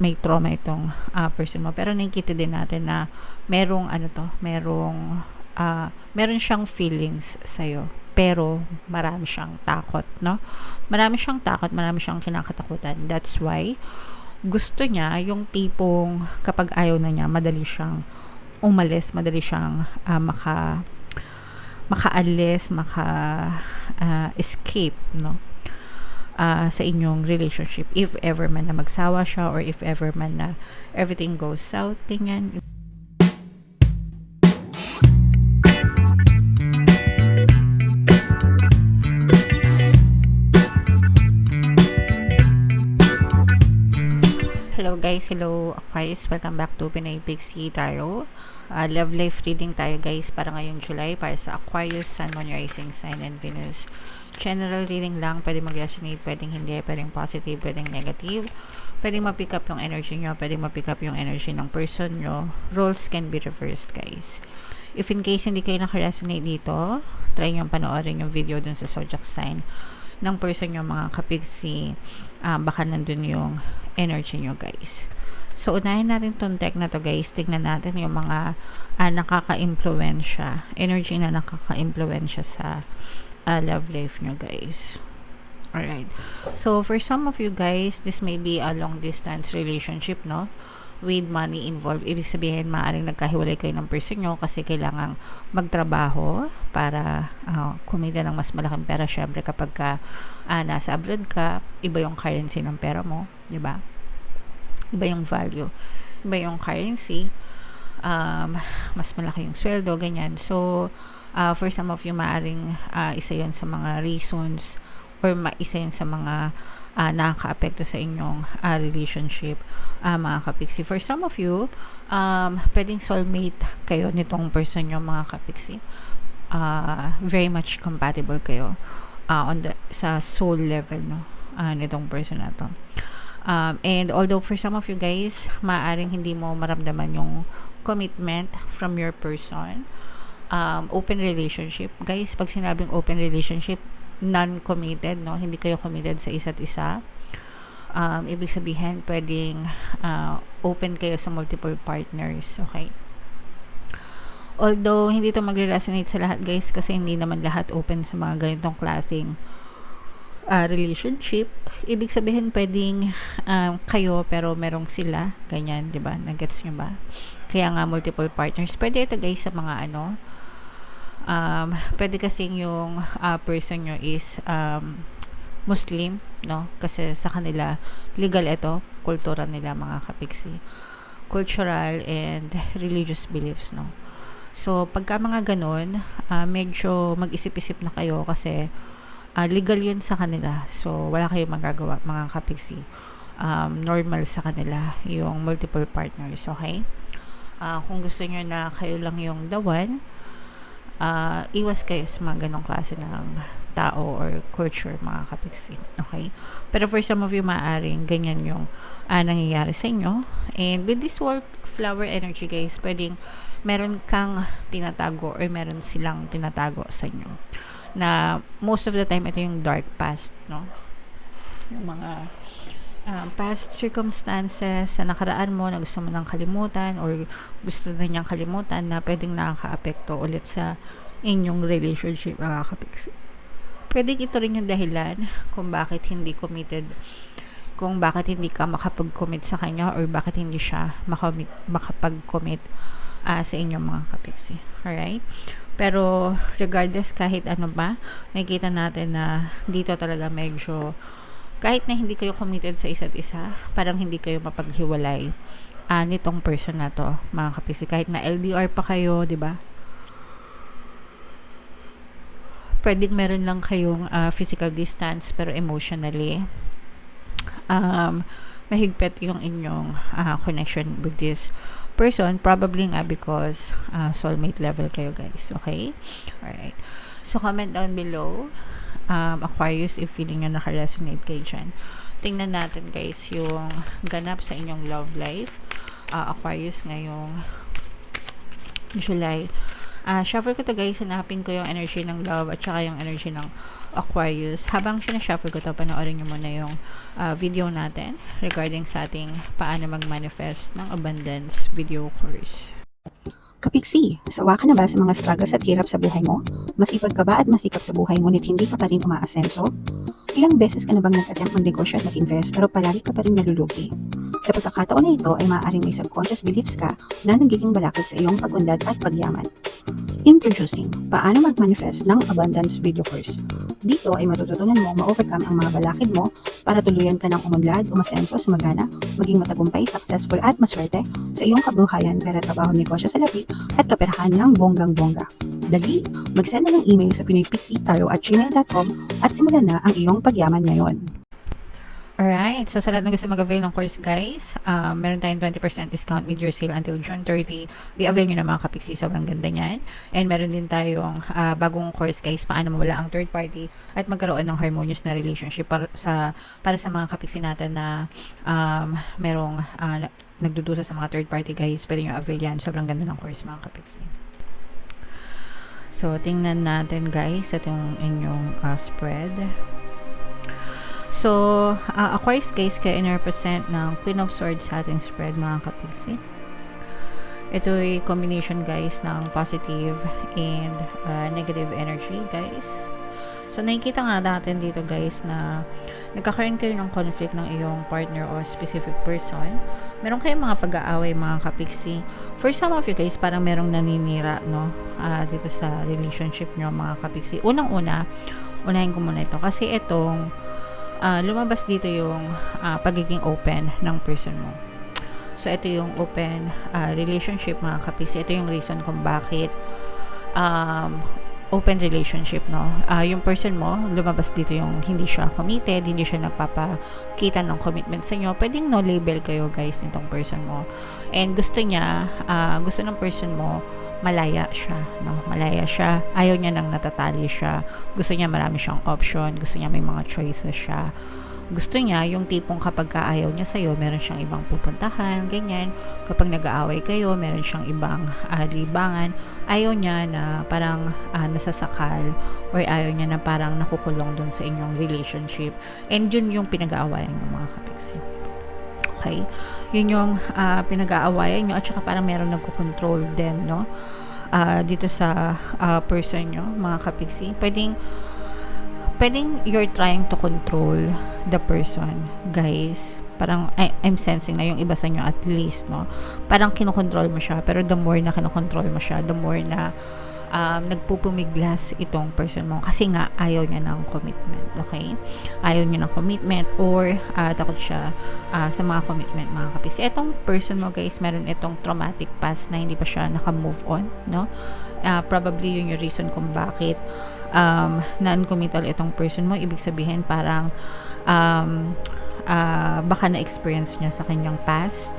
may trauma itong person mo. Pero nakikita din natin na merong meron siyang feelings sa'yo. Pero marami siyang takot, no? Marami siyang takot, marami siyang kinakatakutan. That's why gusto niya yung tipong kapag ayaw na niya, madali siyang umalis, madali siyang makaalis, escape, no? Sa inyong relationship, if ever man na magsawa siya, or if ever man na everything goes south, ganyan. Hello guys, hello Aquarius, welcome back to Pinay Pixie Tarot. Love life reading tayo guys para ngayong July, para sa Aquarius, Sun, Moon, Rising Sign, and Venus. General reading lang, pwede mag-resonate, pwedeng hindi, pwedeng positive, pwedeng negative, pwedeng ma-pick up yung energy nyo, pwedeng ma-pick up yung energy ng person nyo. Roles can be reversed guys. If in case hindi kayo naka-resonate dito, try nyo panoorin yung video dun sa zodiac sign ng person nyo, mga kapixie. Baka nandun yung energy nyo guys. So unahin natin tong deck na to guys. Tignan natin yung mga nakaka-impluensya, energy na nakaka-impluensya sa love life nyo guys. Alright, so for some of you guys, this may be a long distance relationship, no, with money involved. Ibig sabihin, maaaring nagkahiwalay kayo ng person nyo kasi kailangang magtrabaho para kumita ng mas malaking pera. Syempre kapag nasa abroad ka, iba yung currency ng pera mo, di ba? Iba yung value, iba yung currency, mas malaki yung sweldo, ganyan. So for some of you, maaaring isa yun sa mga reasons, or isa yun sa mga nakaka-apekto sa inyong relationship, mga kapixie. For some of you, pwedeng soulmate kayo nitong person nyo, mga kapixie. Very much compatible kayo sa soul level, no, nitong person na to. And although for some of you guys, maaaring hindi mo maramdaman yung commitment from your person, open relationship guys. Pag sinabing open relationship, non-committed, no, hindi kayo committed sa isa't isa. Ibig sabihin, pwedeng open kayo sa multiple partners, okay? Although hindi to magre-resonate sa lahat guys, kasi hindi naman lahat open sa mga ganitong klaseng relationship. Ibig sabihin, pwedeng kayo pero merong sila, ganyan, 'di ba? Nagets nyo ba? Kaya nga multiple partners. Pwede ito guys sa mga pwede kasing yung person nyo is Muslim, no? Kasi sa kanila legal ito, kultura nila, mga kapixie. Cultural and religious beliefs, no? So pagka mga ganun, medyo mag-isip-isip na kayo kasi legal yun sa kanila. So wala kayong magagawa, mga kapixie. Normal sa kanila yung multiple partners, okay? Kung gusto nyo na kayo lang yung the one, iwas kayo sa mga ganong klase ng tao or culture, mga kapixie, okay? Pero for some of you, maaaring ganyan yung nangyayari sa inyo. And with this wallflower energy guys, pwedeng meron kang tinatago or meron silang tinatago sa inyo, na most of the time ito yung dark past, no? Yung mga past circumstances sa nakaraan mo na gusto mo nang kalimutan, or gusto na niyang kalimutan, na pwedeng nakaka-apekto ulit sa inyong relationship, mga kapixie. Pwedeng ito rin yung dahilan kung bakit hindi committed, kung bakit hindi ka makapag-commit sa kanya, or bakit hindi siya makapag-commit sa inyong mga kapixie. Alright? Pero regardless, kahit ano ba, nakikita natin na dito talaga medyo, kahit na hindi kayo committed sa isa't isa, parang hindi kayo mapaghiwalay nitong person na to, mga kapixie. Kahit na LDR pa kayo, di ba? Pwedeng meron lang kayong physical distance, pero emotionally mahigpit yung inyong connection with this person, probably nga because soulmate level kayo guys, okay? Alright, so comment down below, Aquarius, if feeling nyo naka-resonate kayo dyan. Tingnan natin guys yung ganap sa inyong love life, Aquarius, ngayong July. Shuffle ko to guys, hanapin ko yung energy ng love at saka yung energy ng Aquarius. Habang sinashuffle ko to, panoorin nyo muna yung video natin regarding sa ating paano mag-manifest ng abundance video course. Kapiksi, sawa ka na ba sa mga struggles at hirap sa buhay mo? Masipag ka ba at masikap sa buhay ngunit hindi ka pa rin umaasenso? Ilang beses ka na bang nag-attempt mag-negosyo at mag-invest pero palagi ka pa rin nalulugi? Sa pagkakataon na ito ay maaaring may subconscious beliefs ka na nagiging balakid sa iyong pag-unlad at pagyaman. Introducing, paano mag-manifest ng abundance video course. Dito ay matututunan mo ma-overcome ang mga balakid mo para tuluyan ka ng umunlad, umasenso, sumagana, maging matagumpay, successful at maswerte sa iyong kabuhayan, pera, trabaho, negosyo, salapi at kaperahan ng bonggang-bongga. Dali, mag-send na ng email sa pinoypixitaro@gmail.com at simulan na ang iyong pagyaman ngayon. Alright, so sa lahat na gusto mag-avail ng course guys, meron tayong 20% discount with your sale until June 30. I-avail nyo na mga kapiksi, sobrang ganda niyan. And meron din tayong bagong course guys, paano mawala ang third party at magkaroon ng harmonious na relationship para sa mga kapiksi natin na merong nagdudusa sa mga third party guys. Pwede nyo avail yan, sobrang ganda ng course mga kapiksi. So tingnan natin guys itong inyong spread. So, Aquarius guys, kaya in-represent ng Queen of Swords sa ating spread mga kapigsi. Ito ay combination guys ng positive and negative energy guys. So, nakikita nga natin dito guys na nagkakaroon kayo ng conflict ng iyong partner o specific person. Meron kayong mga pag-aaway mga kapigsi. For some of you guys, parang merong naninira no, dito sa relationship nyo mga kapigsi. Unang-una, unahin ko muna ito kasi itong lumabas dito yung pagiging open ng person mo. So, ito yung open relationship mga kapisi. Ito yung reason kung bakit open relationship, no? Yung person mo, lumabas dito yung hindi siya committed, hindi siya nagpapakita ng commitment sa inyo. Pwedeng no label kayo guys nitong person mo. And gusto niya, gusto ng person mo, malaya siya, no? Malaya siya. Ayaw niya nang natatali siya. Gusto niya marami siyang option. Gusto niya may mga choices siya. Gusto niya yung tipong kapag ayaw niya sa'yo, meron siyang ibang pupuntahan, ganyan. Kapag nag-aaway kayo, meron siyang ibang libangan. Ayaw niya na parang nasasakal or ayaw niya na parang nakukulong dun sa inyong relationship. And yun yung pinag-aawayan ng mga kapiksi. Okay? Yun yung pinag-aawayan nyo at saka parang meron nagkukontrol din, no? Dito sa person nyo, mga kapiksi. Pwedeng you're trying to control the person, guys. Parang, I'm sensing na yung iba sa inyo at least, no? Parang kinokontrol mo siya, pero the more na kinokontrol mo siya, the more na nagpupumiglas itong person mo. Kasi nga, ayaw niya ng commitment, okay? Ayaw niya ng commitment or takot siya sa mga commitment, mga kapis. Etong person mo, guys, meron itong traumatic past na hindi pa siya naka-move on, no? Probably yun yung reason kung bakit non-committal itong person mo. Ibig sabihin parang baka na-experience niya sa kanyang past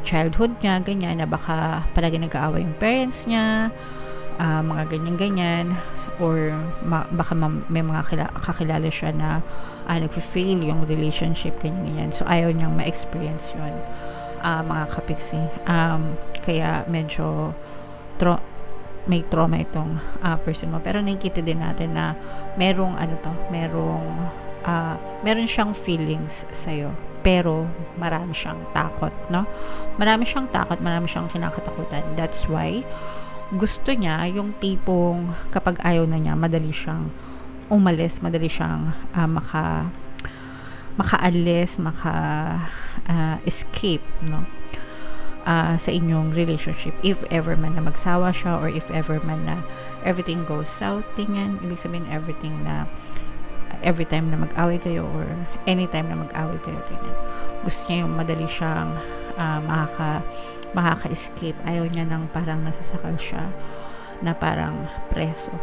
childhood niya, ganyan, na baka palagi nag-aaway yung parents niya, mga ganyan-ganyan, or baka may mga kakilala siya na nag-fail yung relationship, ganyan-ganyan. So, ayaw niyang ma-experience yun, mga kapiksi. Kaya medyo may trauma itong person mo. Pero nakikita din natin na merong meron siyang feelings sa'yo. Pero marami siyang takot, no? Marami siyang takot, marami siyang kinakatakutan. That's why gusto niya yung tipong kapag ayaw na niya, madali siyang umalis, madali siyang makaalis, escape, no? Sa inyong relationship, if ever man na magsawa siya or if ever man na everything goes south, ganyan. Ibig sabihin everything na every time na mag-away kayo or anytime na mag-away kayo, ganyan. Gusto niya yung madali siyang makaka-escape. Ayaw niya nang parang nasasakal siya na parang preso.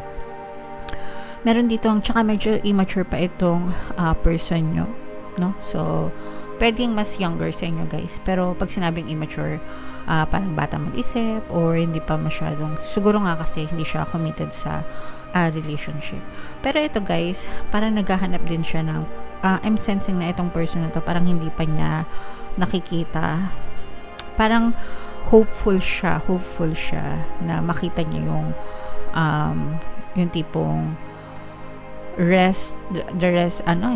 Meron dito, tsaka medyo immature pa itong person nyo, no? So, pwedeng mas younger sa inyo guys, pero pag sinabing immature, parang bata mag-isip or hindi pa masyadong, siguro nga kasi hindi siya committed sa relationship. Pero ito guys, parang naghahanap din siya ng I'm sensing na itong person na to parang hindi pa niya nakikita, parang hopeful siya na makita niya yung tipong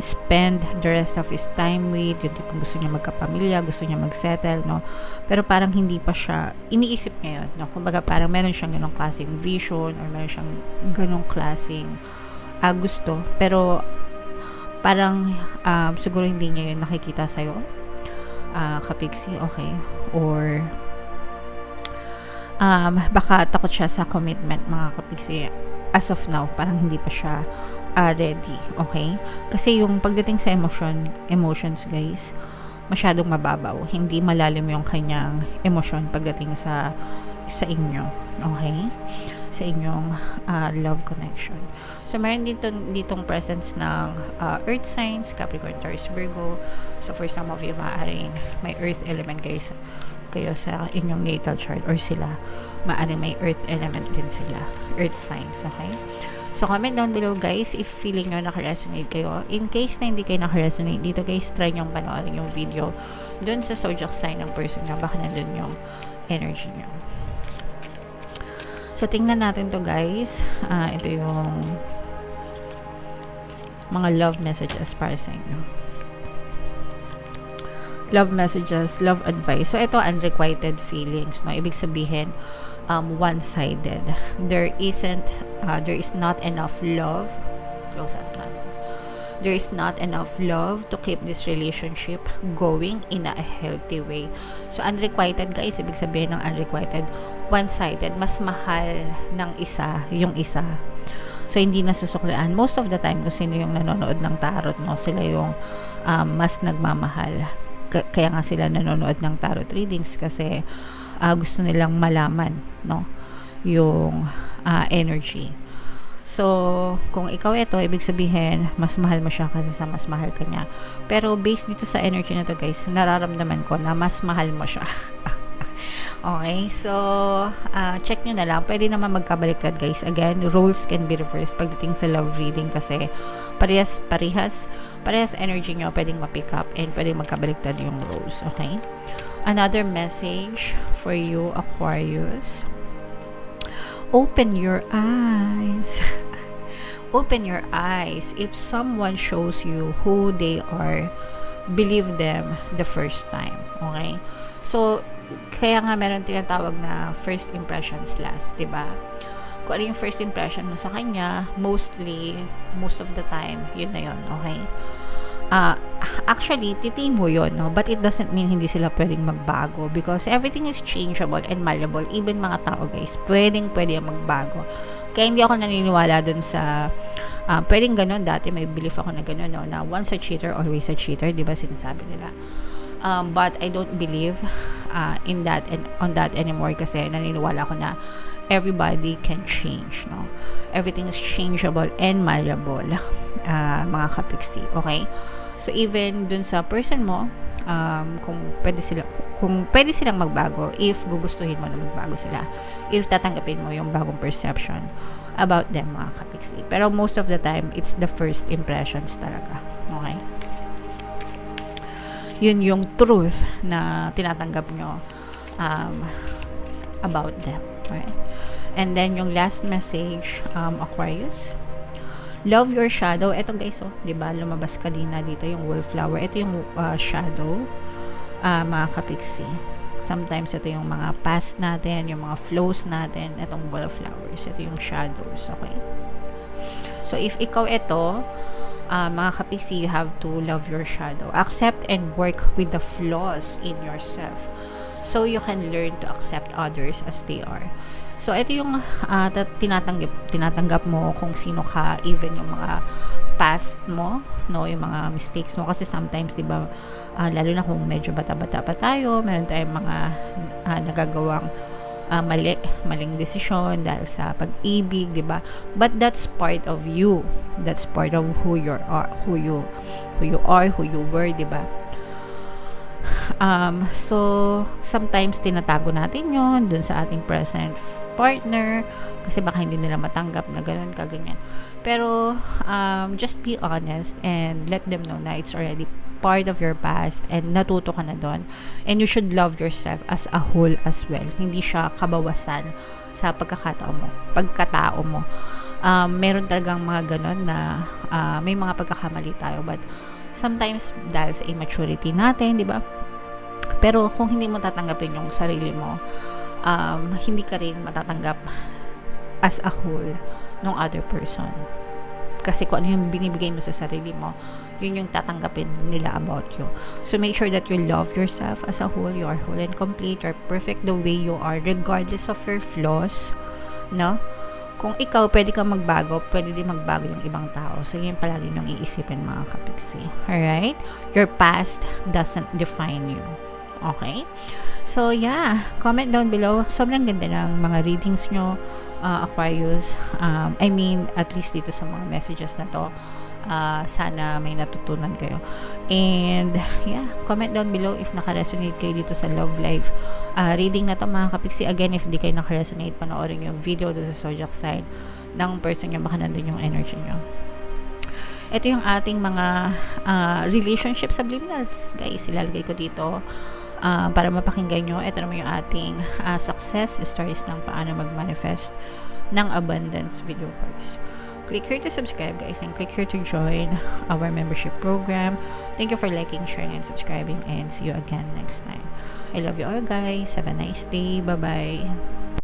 spend the rest of his time with, yung tipong gusto niya magkapamilya, gusto niya magsettle, no? Pero parang hindi pa siya, iniisip niya yun, no? Kumbaga parang meron siyang ganong klaseng vision, or meron siyang ganong klaseng gusto, pero parang siguro hindi niya yun nakikita sa'yo, kapiksi, okay? Or baka takot siya sa commitment, mga kapiksi. As of now, parang hindi pa siya ready, okay? Kasi yung pagdating sa emotions guys, masyadong mababaw, hindi malalim yung kanyang emosyon pagdating sa inyo, okay? Sa inyong love connection. So meron ditong presence ng earth signs, Capricorn, Taurus, Virgo. So for some of you, maaaring may earth element kayo sa inyong natal chart, or sila maaaring may earth element din sila, earth signs, okay? So comment down below guys if feeling nyo naka-resonate kayo. In case na hindi kayo naka-resonate dito guys, try nyo panoorin yung video dun sa zodiac sign ng person nyo, baka nandun yung energy nyo. So tingnan natin to guys. Ito yung mga love messages para sa inyo. Love messages, love advice. So ito, unrequited feelings, no? Ibig sabihin, one-sided. There is not enough love. Close up natin. There is not enough love to keep this relationship going in a healthy way. So unrequited guys, ibig sabihin ng unrequited, one-sided. Mas mahal ng isa yung isa. So hindi nasusuklian. Most of the time, kung sino yung nanonood ng tarot, no, sila yung mas nagmamahal. Kaya nga sila nanonood ng tarot readings kasi gusto nilang malaman, no, yung energy. So kung ikaw ito, ibig sabihin mas mahal mo siya kasi sa mas mahal ka niya. Pero based dito sa energy na to guys, nararamdaman ko na mas mahal mo siya. Okay, so check nyo na lang. Pwede naman magkabaliktad guys. Again, roles can be reversed pagdating sa love reading kasi parehas energy nyo pwedeng ma-pick up and pwedeng magkabaliktad yung roles. Okay, another message for you, Aquarius. Open your eyes. Open your eyes. If someone shows you who they are, believe them the first time. Okay, so kaya nga meron tinatawag na first impressions last, diba? Kung ano yung first impression mo sa kanya, most of the time, yun na yun, okay? Actually, titiin mo yun, no? But it doesn't mean hindi sila pwedeng magbago because everything is changeable and malleable. Even mga tao, guys, pwede magbago. Kaya hindi ako naniniwala dun sa pwedeng ganun. Dati may belief ako na ganun, no? Na once a cheater, always a cheater, diba sinasabi nila? But I don't believe in that and on that anymore kasi naniniwala ko na everybody can change, no? Everything is changeable and malleable, mga kapiksi, okay? So even dun sa person mo, kung pwede silang magbago, if gugustuhin mo na magbago sila, if tatanggapin mo yung bagong perception about them, mga kapiksi. Pero most of the time, it's the first impressions talaga, okay? Yun yung truth na tinatanggap nyo about them, right? And then yung last message, Aquarius, love your shadow. Ito guys, oh, diba, lumabas kanina dito yung wallflower. Ito yung shadow, mga kapiksi. Sometimes ito yung mga past natin, yung mga flows natin, itong wallflowers, ito yung shadows, okay? So if ikaw ito, mga kapiksi, you have to love your shadow. Accept and work with the flaws in yourself so you can learn to accept others as they are. So ito yung tinatanggap mo kung sino ka, even yung mga past mo, no, yung mga mistakes mo kasi sometimes, di ba, lalo na kung medyo bata-bata pa tayo, meron tayong mga nagagawang maling desisyon dahil sa pag-ibig, di ba? But that's part of you. That's part of who you are, who you were, di ba? So sometimes tinatago natin yon dun sa ating present partner kasi baka hindi nila matanggap na ganun kaganyan. Pero just be honest and let them know na it's already part of your past and natuto ka na doon. And you should love yourself as a whole as well. Hindi siya kabawasan sa pagkatao mo. Meron talagang mga ganon na may mga pagkakamali tayo, but sometimes dahil sa immaturity natin, di ba? Pero kung hindi mo tatanggapin yung sarili mo, hindi ka rin matatanggap as a whole ng other person. Kasi kung ano yung binibigay mo sa sarili mo, yun yung tatanggapin nila about you. So make sure that you love yourself as a whole. You are whole and complete. You're perfect the way you are, regardless of your flaws. No? Kung ikaw, pwede kang magbago, pwede din magbago yung ibang tao. So yun palagi yung iisipin, mga kapiksi. Alright? Your past doesn't define you. Okay? So, yeah. Comment down below. Sobrang ganda ng mga readings nyo, Aquarius. I mean, at least dito sa mga messages na to. Sana may natutunan kayo. And, yeah. Comment down below if naka-resonate kayo dito sa love life reading na to, mga kapiksi. Again, if di kayo naka-resonate, panoorin yung video doon sa zodiac sign ng person nyo. Baka nandun yung energy nyo. Ito yung ating mga relationship subliminals. Guys, ilalagay ko dito para mapakinggan nyo. Ito naman yung ating success stories ng paano mag-manifest ng abundance video course. Click here to subscribe, guys, and click here to join our membership program. Thank you for liking, sharing, and subscribing, and see you again next time. I love you all, guys. Have a nice day. Bye-bye.